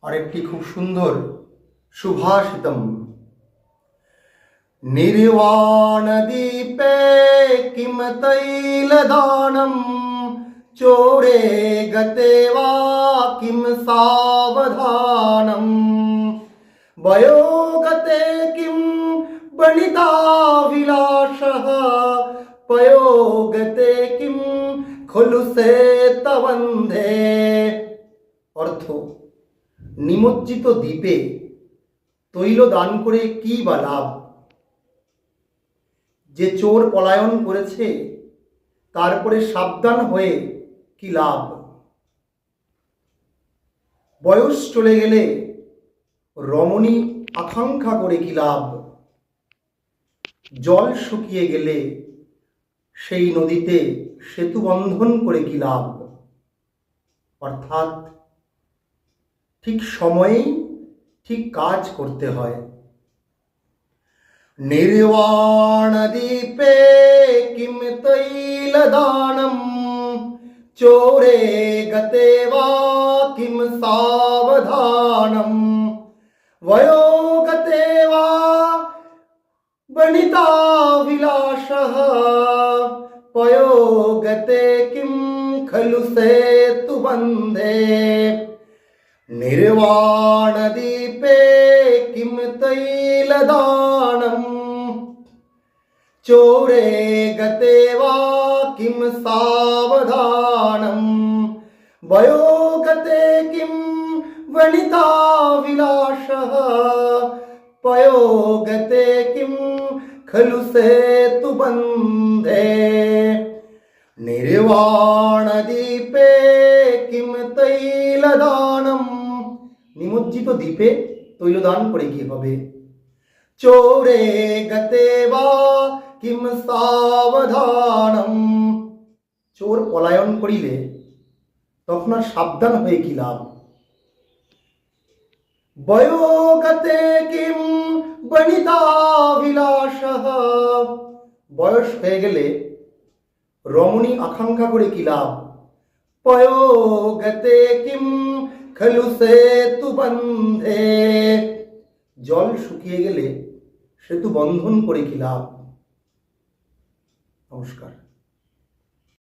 আরেকটি খুব সুন্দর সুভাষিতম। निर्वाणदीपे किं तैलदानं चोरे गते वा किं सावधानं वयोगते किं वनिताभिलाषः पयोगते किं खलु सेतवन्धे। অর্থ, নিমজ্জিত দ্বীপে তৈল দান করে কি বা লাভ? যে চোর পলায়ন করেছে তারপরে সাবধান হয়ে কি লাভ? বয়স চলে গেলে রমণী আকাঙ্ক্ষা করে কি লাভ? জল শুকিয়ে গেলে সেই নদীতে সেতু বন্ধন করে কি লাভ? অর্থাৎ ঠিক সময়েই ঠিক কাজ করতে হয়। निर्वाणदीपे किं तैलदानं चोरे गते वा किं सावधानं वयोगते वा वनिताभिलाषः पयोगते किं खलु सेतुबन्धे। निर्वाणदीपे किं तैलदानं चोरे गते वा किं सावधानं वयोगते किं वनिताभिलाषः पयोगते किं खलु सेतुबन्धे। निर्वाणदीपे किं तैलदानं, নিমজ্জিত দ্বীপে তৈলদান করে কি হবে? চোরে গতে বা কিম সাবধানম, চোর পলায়ন করিলে তখন আর সাবধান হয়ে কি লাভ? বয়োগতে কিম বনিতাভিলাষঃ, বয়স হয়ে গেলে রমণী আকাঙ্ক্ষা করে কি লাভ? পয়োগতে কিম খলু সেতুবন্ধে, জল শুকিয়ে গেলে সেতু বন্ধন করে কি লাভ? নমস্কার।